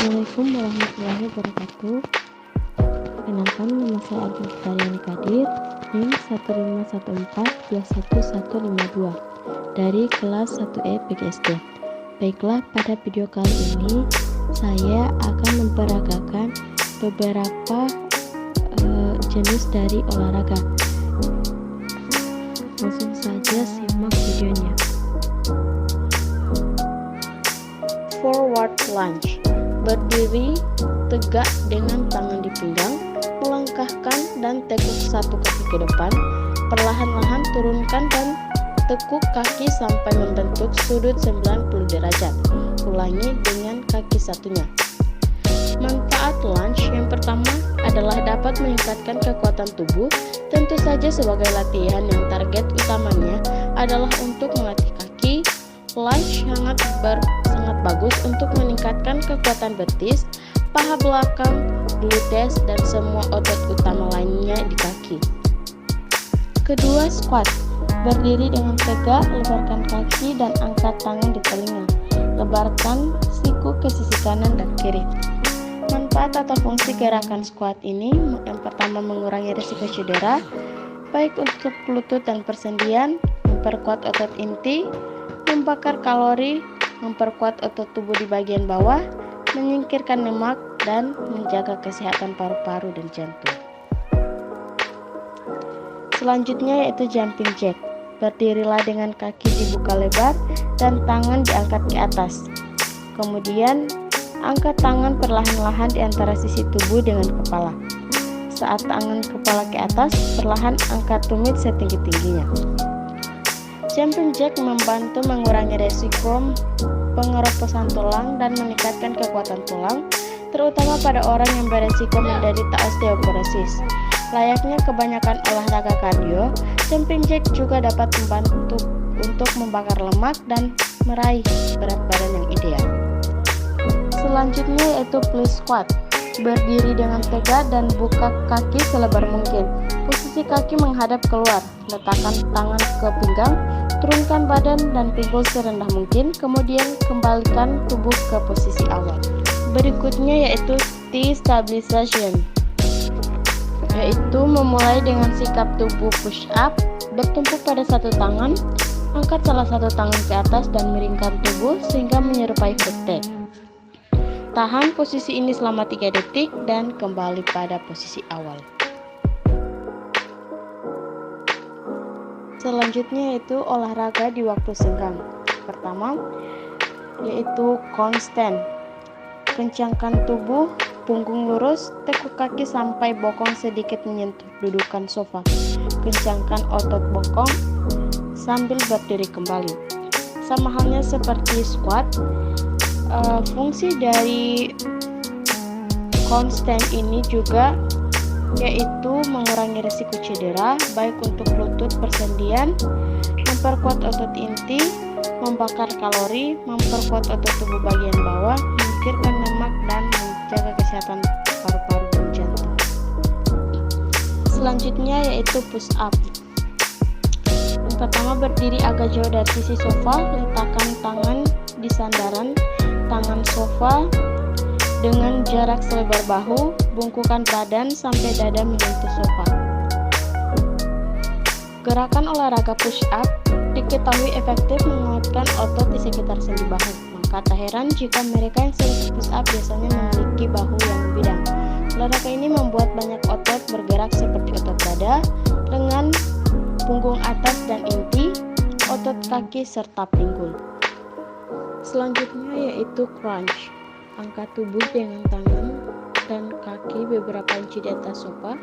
Assalamualaikum warahmatullahi wabarakatuh. Perkenalkan, nama saya Abdul Tariani Kadir, NIM 151421152 dari kelas 1E PGSD. Baiklah, pada video kali ini saya akan memperagakan beberapa jenis dari olahraga. Langsung saja simak videonya. Forward lunge, berdiri tegak dengan tangan di pinggang, melangkahkan dan tekuk satu kaki ke depan, perlahan-lahan turunkan dan tekuk kaki sampai membentuk sudut 90 derajat. Ulangi dengan kaki satunya. Manfaat lunge yang pertama adalah dapat meningkatkan kekuatan tubuh. Tentu saja sebagai latihan yang target utamanya adalah untuk melatih kaki. Lunge sangat bagus untuk meningkatkan kekuatan betis, paha belakang, glutes, dan semua otot utama lainnya di kaki. Kedua, squat. Berdiri dengan tegak, lebarkan kaki dan angkat tangan di telinga. Lebarkan siku ke sisi kanan dan kiri. Manfaat atau fungsi gerakan squat ini yang pertama mengurangi risiko cedera, baik untuk lutut dan persendian, memperkuat otot inti, membakar kalori, memperkuat otot tubuh di bagian bawah, menyingkirkan lemak, dan menjaga kesehatan paru-paru dan jantung. Selanjutnya yaitu jumping jack. Berdirilah dengan kaki dibuka lebar dan tangan diangkat ke atas. Kemudian, angkat tangan perlahan-lahan di antara sisi tubuh dengan kepala. Saat tangan kepala ke atas, perlahan angkat tumit setinggi-tingginya. Jumping jack membantu mengurangi resiko pengeroposan tulang dan meningkatkan kekuatan tulang, terutama pada orang yang beresiko menderita osteoporosis. Layaknya kebanyakan olahraga kardio, jumping jack juga dapat membantu untuk membakar lemak dan meraih berat badan yang ideal. Selanjutnya yaitu push squat. Berdiri dengan tegak dan buka kaki selebar mungkin. Posisi kaki menghadap keluar. Letakkan tangan ke pinggang, turunkan badan dan pinggul serendah mungkin, kemudian kembalikan tubuh ke posisi awal. Berikutnya yaitu T-stabilization, yaitu memulai dengan sikap tubuh push up, bertumpu pada satu tangan, angkat salah satu tangan ke atas dan miringkan tubuh sehingga menyerupai vertex. Tahan posisi ini selama 3 detik dan kembali pada posisi awal. Selanjutnya yaitu olahraga di waktu senggang. Pertama yaitu konstan. Kencangkan tubuh, punggung lurus, tekuk kaki sampai bokong sedikit menyentuh dudukan sofa. Kencangkan otot bokong sambil berdiri kembali. Sama halnya seperti squat, fungsi dari konstan ini juga yaitu mengurangi risiko cedera, baik untuk lutut, persendian, memperkuat otot inti, membakar kalori, memperkuat otot tubuh bagian bawah, menyingkirkan lemak, dan menjaga kesehatan paru-paru dan jantung. Selanjutnya yaitu push up. Yang pertama, berdiri agak jauh dari sisi sofa, letakkan tangan di sandaran tangan sofa dengan jarak selebar bahu, bungkukan badan sampai dada menyentuh sofa. Gerakan olahraga push up diketahui efektif menguatkan otot di sekitar sendi bahu. Maka tak heran jika mereka yang sering push up biasanya memiliki bahu yang membidang. Olahraga ini membuat banyak otot bergerak seperti otot dada, lengan, punggung atas dan inti, otot kaki serta pinggul. Selanjutnya yaitu crunch. Angkat tubuh dengan tangan dan kaki beberapa inci di atas sofa,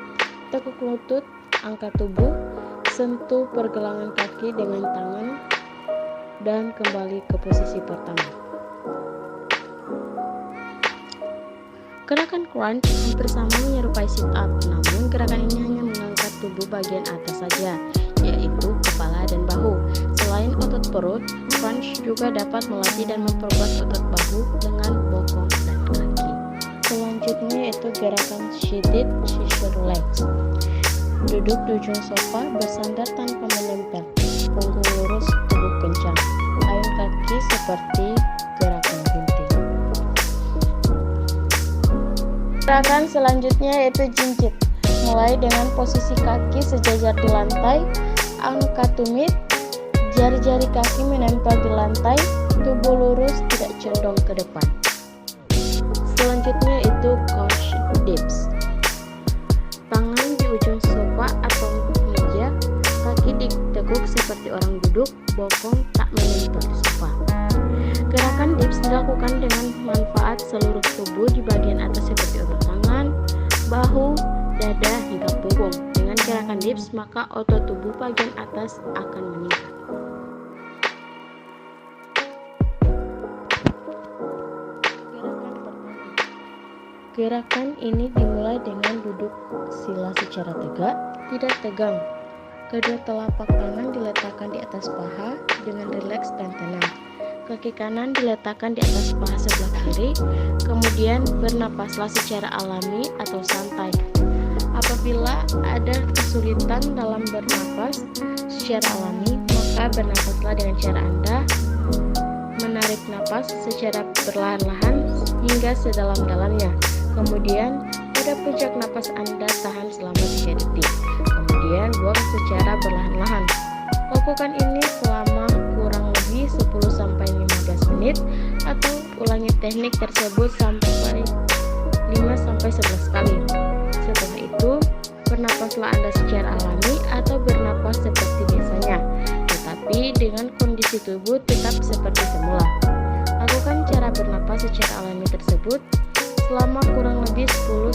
tekuk lutut, angkat tubuh, sentuh pergelangan kaki dengan tangan, dan kembali ke posisi pertama. Gerakan crunch hampir sama menyerupai sit up, namun gerakan ini hanya mengangkat tubuh bagian atas saja, yaitu kepala dan bahu. Selain otot perut, crunch juga dapat melatih dan memperkuat otot bahu, lengan, bokong, dan kaki. Selanjutnya yaitu gerakan seated scissor legs. Duduk di ujung sofa, bersandar tanpa menempel, punggung lurus, tubuh kencang, ayun kaki seperti gerakan gunting. Gerakan selanjutnya yaitu jinjit. Mulai dengan posisi kaki sejajar di lantai, angkat tumit, jari-jari kaki menempel di lantai, tubuh lurus tidak condong ke depan. Selanjutnya itu couch dips. Tangan di ujung sofa atau meja, kaki diteguk seperti orang duduk, bokong tak menyentuh sofa. Gerakan dips dilakukan dengan manfaat seluruh tubuh di bagian atas seperti otot tangan, bahu, dada hingga punggung. Dengan gerakan dips maka otot tubuh bagian atas akan meningkat. Gerakan ini dimulai dengan duduk sila secara tegak, tidak tegang. Kedua telapak tangan diletakkan di atas paha dengan rileks dan tenang. Kaki kanan diletakkan di atas paha sebelah kiri, kemudian bernapaslah secara alami atau santai. Apabila ada kesulitan dalam bernapas secara alami, maka bernapaslah dengan cara Anda menarik napas secara perlahan-lahan hingga sedalam-dalamnya. Kemudian pada puncak napas Anda tahan selama 3 detik. Kemudian buang secara perlahan-lahan. Lakukan ini selama kurang lebih 10-15 menit atau ulangi teknik tersebut sampai 5-11 kali. Setelah itu, bernapaslah Anda secara alami atau bernapas seperti biasanya, tetapi dengan kondisi tubuh tetap seperti semula. Lakukan cara bernapas secara alami tersebut selama kurang lebih 10-15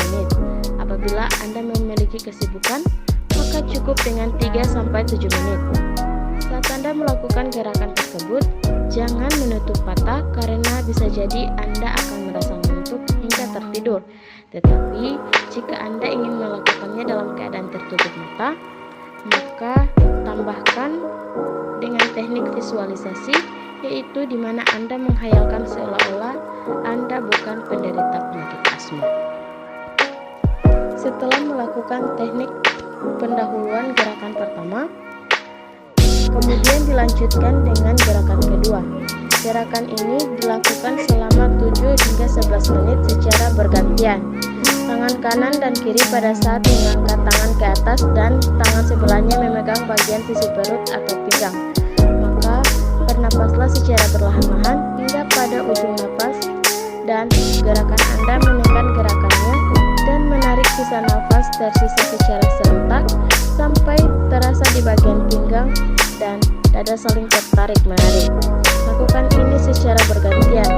menit. Apabila Anda memiliki kesibukan, maka cukup dengan 3-7 menit. Saat Anda melakukan gerakan tersebut, jangan menutup mata karena bisa jadi Anda akan merasa ngantuk hingga tertidur. Tetapi, jika Anda ingin melakukannya dalam keadaan tertutup mata, maka tambahkan dengan teknik visualisasi, yaitu di mana Anda menghayalkan seolah-olah Anda bukan penderita penyakit asma. Setelah melakukan teknik pendahuluan gerakan pertama, kemudian dilanjutkan dengan gerakan kedua. Gerakan ini dilakukan selama 7-11 menit secara bergantian. Tangan kanan dan kiri pada saat mengangkat tangan ke atas dan tangan sebelahnya memegang bagian sisi perut atau pinggang. Maka bernapaslah secara perlahan-lahan hingga pada ujung napas dan gerakan Anda menekan gerakannya dan menarik sisa nafas tersisa secara serentak sampai terasa di bagian pinggang dan dada saling tertarik menarik. Lakukan ini secara bergantian.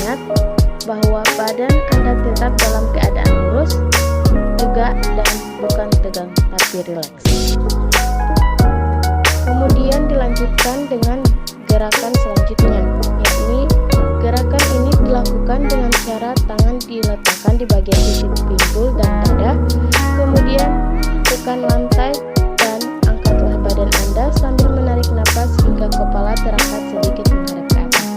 Ingat bahwa badan Anda tetap dalam keadaan lurus, tegak dan bukan tegang tapi rileks. Kemudian dilanjutkan dengan gerakan selanjutnya, yakni gerakan ini dilakukan dengan cara tangan diletakkan di bagian sisi pinggul dan dada, kemudian tekan lantai dan angkatlah badan Anda sambil menarik napas hingga kepala terangkat sedikit menghadap ke atas.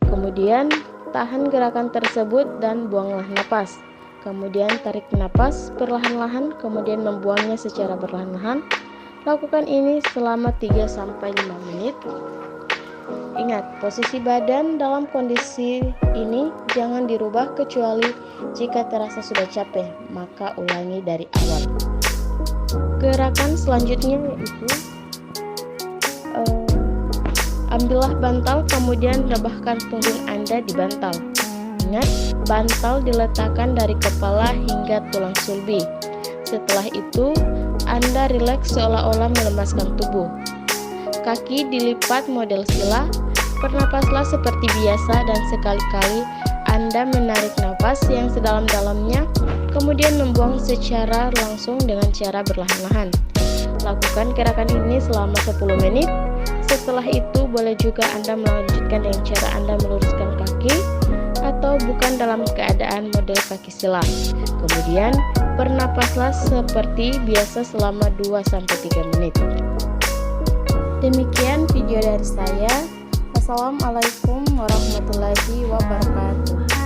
Kemudian tahan gerakan tersebut dan buanglah napas. Kemudian tarik napas perlahan-lahan, kemudian membuangnya secara perlahan-lahan. Lakukan ini selama 3-5 menit. Ingat, posisi badan dalam kondisi ini jangan dirubah kecuali jika terasa sudah capek, maka ulangi dari awal. Gerakan selanjutnya yaitu ambillah bantal, kemudian rebahkan punggung Anda di bantal. Ingat, bantal diletakkan dari kepala hingga tulang sulbi. Setelah itu, Anda rileks seolah-olah melemaskan tubuh. Kaki dilipat model sila, bernapaslah seperti biasa dan sekali-kali Anda menarik nafas yang sedalam-dalamnya, kemudian membuang secara langsung dengan cara berlahan-lahan. Lakukan gerakan ini selama 10 menit. Setelah itu boleh juga Anda melanjutkan dengan cara Anda meluruskan kaki atau bukan dalam keadaan model kaki sila. Kemudian bernapaslah seperti biasa selama 2-3 menit. Demikian video dari saya. Wassalamualaikum warahmatullahi wabarakatuh.